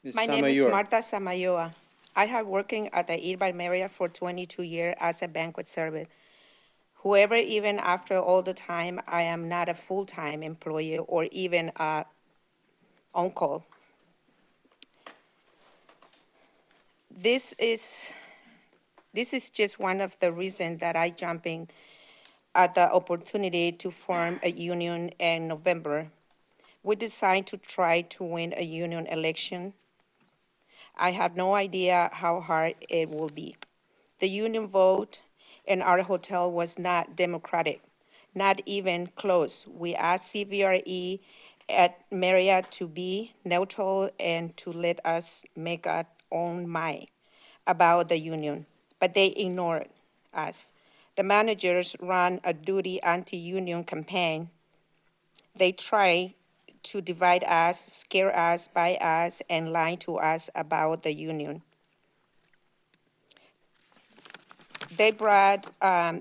Ms. My name is Samayor. Marta Samayoa. I have working at the Irvine Marriott for 22 years as a banquet server. However, even after all the time, I am not a full-time employee or even on call. This is this is just one of the reasons that I jumping at the opportunity to form a union in November. We decided to try to win a union election. I have no idea how hard it will be. The union vote in our hotel was not democratic, not even close. We asked CVRE at Marriott to be neutral and to let us make our own mind about the union, but they ignored us. The managers ran a duty anti-union campaign. They tried to divide us, scare us, buy us, and lie to us about the union. They brought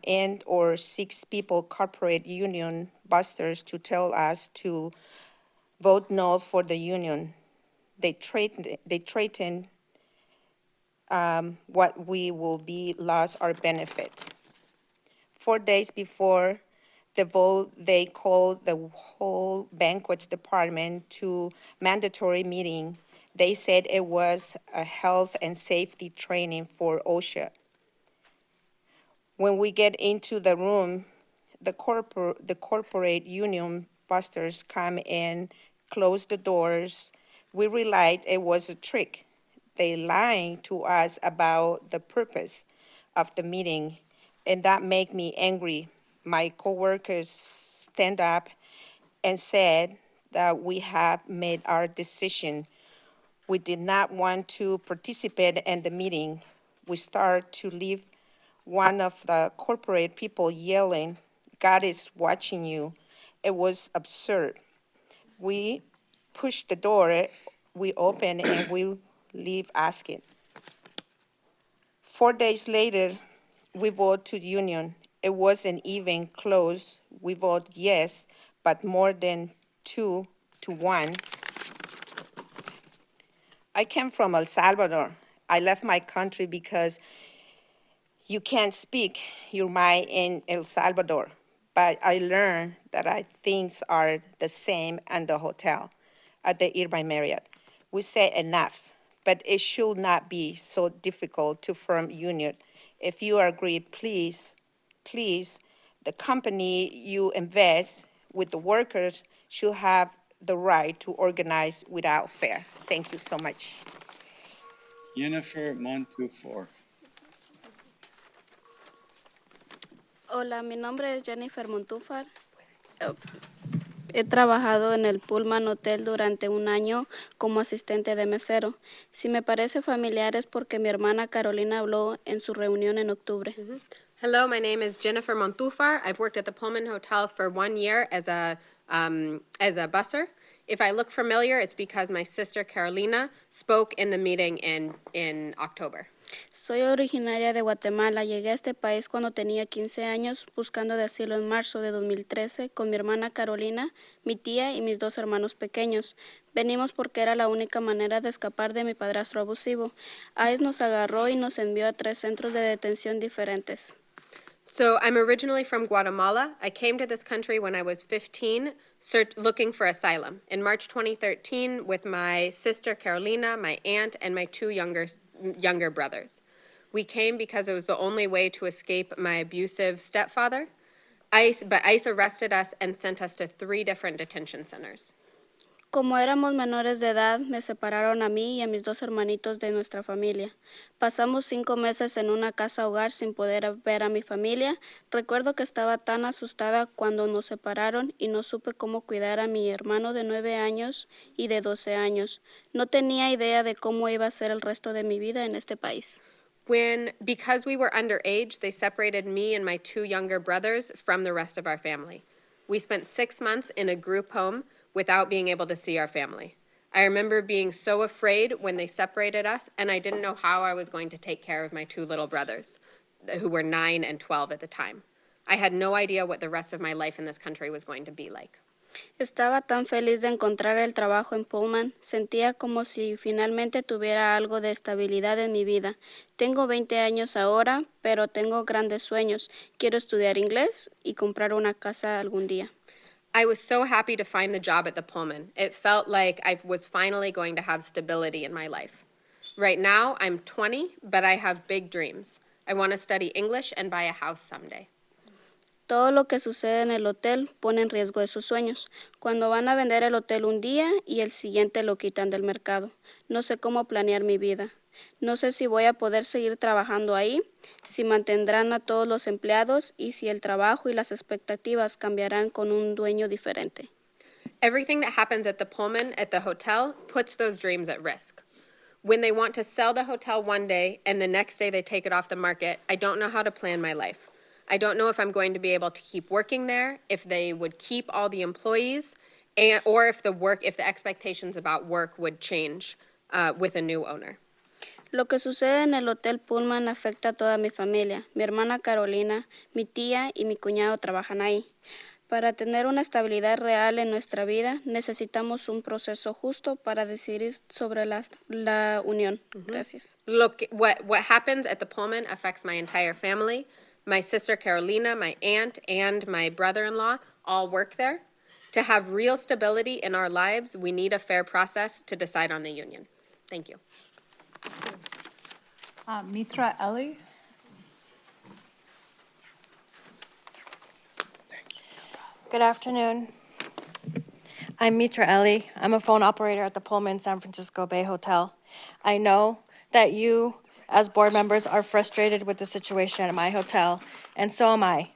in or 6 people, corporate union busters, to tell us to vote no for the union. They threatened what we will be lost our benefits. 4 days before the vote, they called the whole banquets department to mandatory meeting. They said it was a health and safety training for OSHA. When we get into the room, the corporate union busters come in, close the doors. We realized it was a trick. They lied to us about the purpose of the meeting, and that made me angry. My coworkers stand up and said that we have made our decision. We did not want to participate in the meeting. We started to leave. One of the corporate people yelling, "God is watching you." It was absurd. We pushed the door, we opened, and we leave asking. 4 days later, we voted to union. It wasn't even close. We voted yes, but more than 2 to 1. I came from El Salvador. I left my country because you can't speak your mind in El Salvador. But I learned that things are the same in the hotel at the Irvine Marriott. We said enough, but it should not be so difficult to form union. If you agree, please, the company you invest with the workers should have the right to organize without fear. Thank you so much. Jennifer Montufar. Hola, mi nombre es Jennifer Montúfar. Eh, He trabajado en el Pullman Hotel durante un año como asistente de mesero. Si me parece familiar es porque mi hermana Carolina habló en su reunión en octubre. Hello, my name is Jennifer Montufar. I've worked at the Pullman Hotel for 1 year as a busser. If I look familiar, it's because my sister Carolina spoke in the meeting in October. Soy originaria de Guatemala. Llegué a este país cuando tenía 15 años, buscando de asilo en marzo de 2013 con mi hermana Carolina, mi tía y mis 2 hermanos pequeños. Venimos porque era la única manera de escapar de mi padrastro abusivo. ICE nos agarró y nos envió a 3 centros de detención diferentes. So I'm originally from Guatemala. I came to this country when I was 15, looking for asylum. In March 2013, with my sister Carolina, my aunt, and my 2 younger brothers. We came because it was the only way to escape my abusive stepfather. But ICE arrested us and sent us to 3 different detention centers. Como éramos menores de edad, me separaron a mí y a mis 2 hermanitos de nuestra familia. Pasamos 5 meses en una casa hogar sin poder ver a mi familia. Recuerdo que estaba tan asustada cuando nos separaron y no supe cómo cuidar a mi hermano de 9 años y de 12 años. No tenía idea de cómo iba a ser el resto de mi vida en este país. Because we were underage, they separated me and my 2 younger brothers from the rest of our family. We spent 6 months in a group home without being able to see our family. I remember being so afraid when they separated us, and I didn't know how I was going to take care of my 2 little brothers, who were 9 and 12 at the time. I had no idea what the rest of my life in this country was going to be like. Estaba tan feliz de encontrar el trabajo en Pullman, sentía como si finalmente tuviera algo de estabilidad en mi vida. Tengo 20 años ahora, pero tengo grandes sueños. Quiero estudiar inglés y comprar una casa algún día. I was so happy to find the job at the Pullman. It felt like I was finally going to have stability in my life. Right now, I'm 20, but I have big dreams. I want to study English and buy a house someday. Todo lo que sucede en el hotel pone en riesgo de sus sueños. Cuando van a vender el hotel un día y el siguiente lo quitan del mercado. No sé cómo planear mi vida. No sé si voy a poder seguir trabajando ahí, si mantendrán a todos los empleados y si el trabajo y las expectativas cambiarán con un dueño diferente. Everything that happens at the Pullman, at the hotel, puts those dreams at risk. When they want to sell the hotel one day and the next day they take it off the market, I don't know how to plan my life. I don't know if I'm going to be able to keep working there, if they would keep all the employees, or if the expectations about work would change with a new owner. Lo que sucede en el Hotel Pullman afecta a toda mi familia. Mi hermana Carolina, mi tía y mi cuñado trabajan ahí. Para tener una estabilidad real en nuestra vida, necesitamos un proceso justo para decidir sobre la unión. Gracias. Look, what happens at the Pullman affects my entire family. My sister Carolina, my aunt, and my brother-in-law all work there. To have real stability in our lives, we need a fair process to decide on the union. Thank you. Mitra Ellie. Good afternoon. I'm Mitra Ellie. I'm a phone operator at the Pullman San Francisco Bay Hotel. I know that you, as board members, are frustrated with the situation at my hotel, and so am I.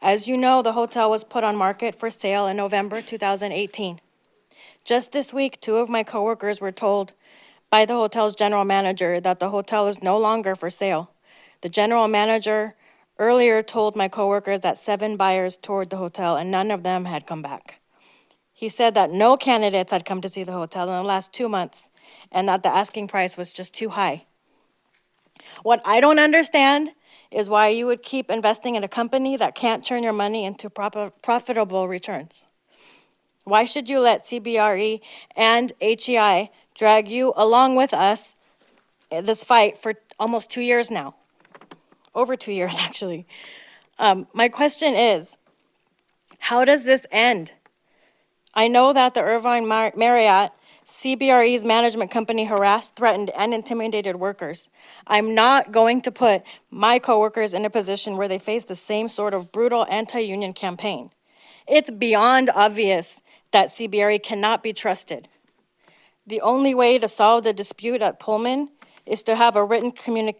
As you know, the hotel was put on market for sale in November 2018. Just this week, 2 of my coworkers were told by the hotel's general manager that the hotel is no longer for sale. The general manager earlier told my coworkers that 7 buyers toured the hotel and none of them had come back. He said that no candidates had come to see the hotel in the last 2 months and that the asking price was just too high. What I don't understand is why you would keep investing in a company that can't turn your money into profitable returns. Why should you let CBRE and HEI drag you along with us in this fight for almost 2 years now? Over 2 years, actually. My question is, how does this end? I know that the Irvine Marriott, CBRE's management company, harassed, threatened, and intimidated workers. I'm not going to put my coworkers in a position where they face the same sort of brutal anti-union campaign. It's beyond obvious that CBRE cannot be trusted. The only way to solve the dispute at Pullman is to have a written commitment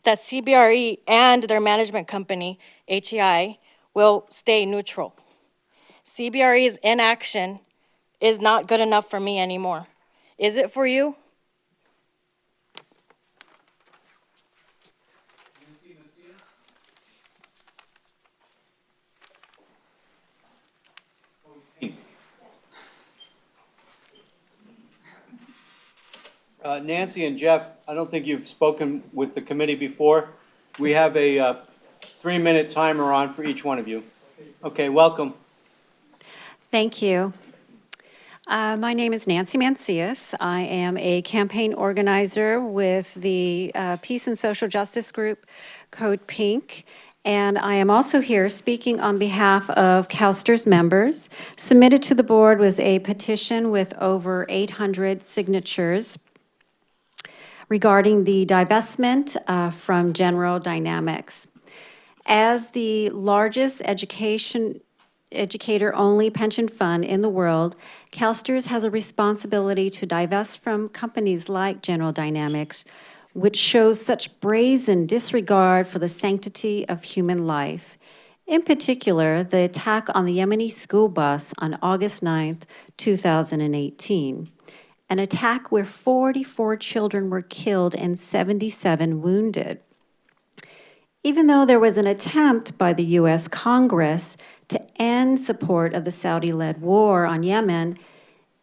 that CBRE and their management company, HEI, will stay neutral. CBRE's inaction is not good enough for me anymore. Is it for you? Nancy and Jeff, I don't think you've spoken with the committee before. We have a 3-minute timer on for each one of you. Okay, welcome. Thank you. My name is Nancy Mancias. I am a campaign organizer with the Peace and Social Justice Group, Code Pink, and I am also here speaking on behalf of CalSTRS members. Submitted to the board was a petition with over 800 signatures regarding the divestment from General Dynamics. As the largest educator-only pension fund in the world, CalSTRS has a responsibility to divest from companies like General Dynamics, which shows such brazen disregard for the sanctity of human life. In particular, the attack on the Yemeni school bus on August 9th, 2018. An attack where 44 children were killed and 77 wounded. Even though there was an attempt by the U.S. Congress to end support of the Saudi-led war on Yemen,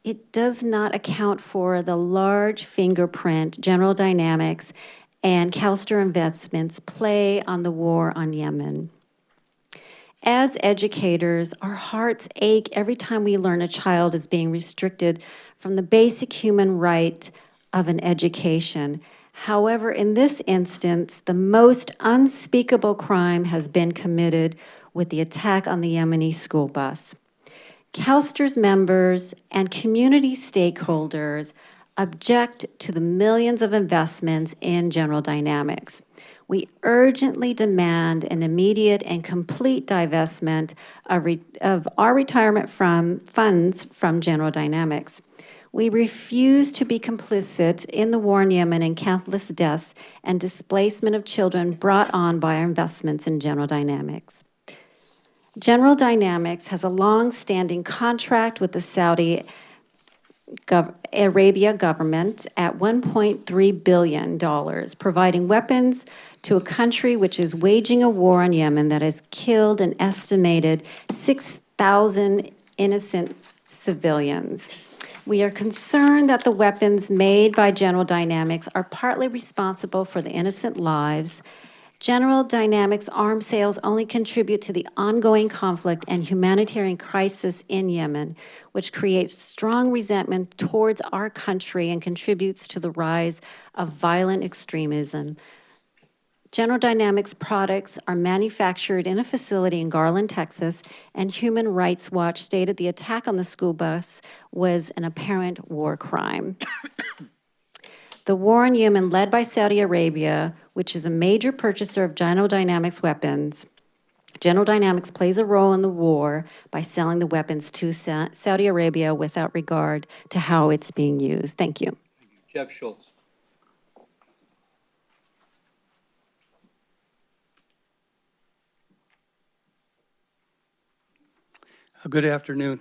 it does not account for the large fingerprint General Dynamics and CalSTRS investments play on the war on Yemen. As educators, our hearts ache every time we learn a child is being restricted from the basic human right of an education. However, in this instance, the most unspeakable crime has been committed with the attack on the Yemeni school bus. CalSTRS members and community stakeholders object to the millions of investments in General Dynamics. We urgently demand an immediate and complete divestment of our retirement funds from General Dynamics. We refuse to be complicit in the war in Yemen and countless deaths and displacement of children brought on by our investments in General Dynamics. General Dynamics has a long-standing contract with the Saudi Arabia government at $1.3 billion, providing weapons to a country which is waging a war on Yemen that has killed an estimated 6,000 innocent civilians. We are concerned that the weapons made by General Dynamics are partly responsible for the innocent lives. General Dynamics arms sales only contribute to the ongoing conflict and humanitarian crisis in Yemen, which creates strong resentment towards our country and contributes to the rise of violent extremism. General Dynamics products are manufactured in a facility in Garland, Texas, and Human Rights Watch stated the attack on the school bus was an apparent war crime. The war in Yemen, led by Saudi Arabia, which is a major purchaser of General Dynamics weapons, General Dynamics plays a role in the war by selling the weapons to Saudi Arabia without regard to how it's being used. Thank you. Jeff Schultz. Good afternoon.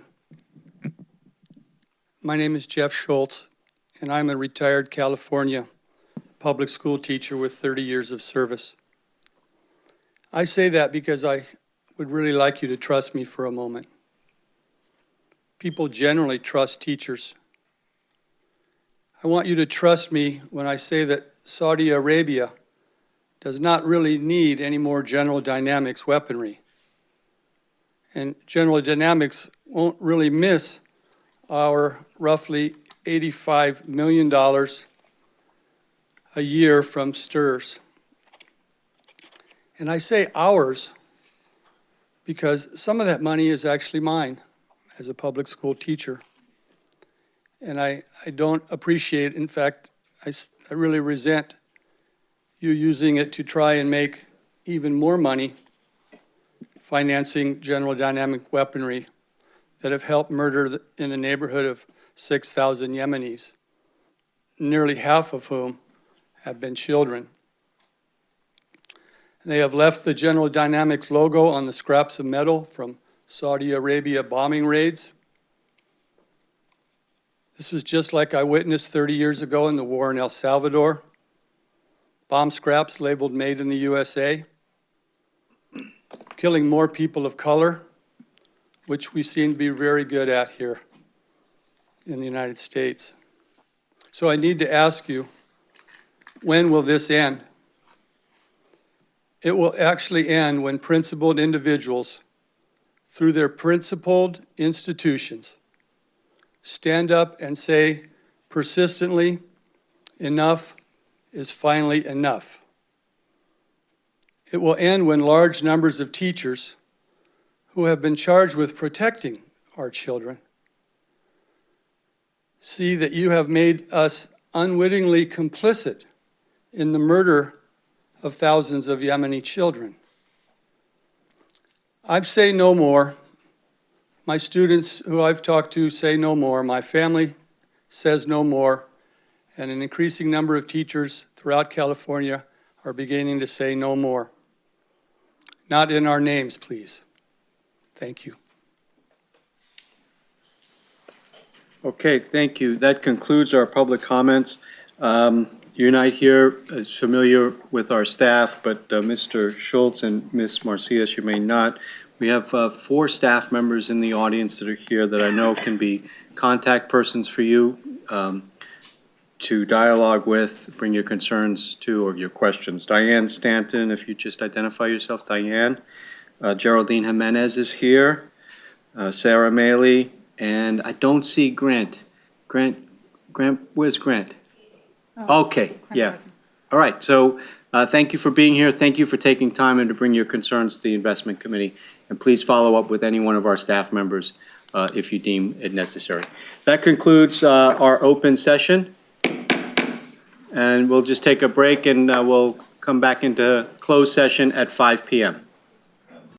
My name is Jeff Schultz, and I'm a retired California public school teacher with 30 years of service. I say that because I would really like you to trust me for a moment. People generally trust teachers. I want you to trust me when I say that Saudi Arabia does not really need any more General Dynamics weaponry. And General Dynamics won't really miss our roughly $85 million a year from STRS. And I say ours because some of that money is actually mine as a public school teacher. And I don't appreciate, in fact, I really resent you using it to try and make even more money financing General Dynamic weaponry that have helped murder in the neighborhood of 6,000 Yemenis, nearly half of whom have been children. They have left the General Dynamics logo on the scraps of metal from Saudi Arabia bombing raids. This was just like I witnessed 30 years ago in the war in El Salvador. Bomb scraps labeled "Made in the USA," killing more people of color, which we seem to be very good at here in the United States. So I need to ask you, when will this end? It will actually end when principled individuals, through their principled institutions, stand up and say persistently, enough is finally enough. It will end when large numbers of teachers who have been charged with protecting our children see that you have made us unwittingly complicit in the murder of thousands of Yemeni children. I say no more. My students who I've talked to say no more. My family says no more. And an increasing number of teachers throughout California are beginning to say no more. Not in our names, please. Thank you. Okay, thank you. That concludes our public comments. You're not here as familiar with our staff, but Mr. Schultz and Ms. Marcias, you may not. We have 4 staff members in the audience that are here that I know can be contact persons for you to dialogue with, bring your concerns to, or your questions. Diane Stanton, if you just identify yourself, Diane. Geraldine Jimenez is here, Sarah Maley, and I don't see Grant. Grant, where's Grant? Okay, yeah. All right, so thank you for being here. Thank you for taking time and to bring your concerns to the Investment Committee. And please follow up with any one of our staff members if you deem it necessary. That concludes our open session. And we'll just take a break and we'll come back into closed session at 5 p.m.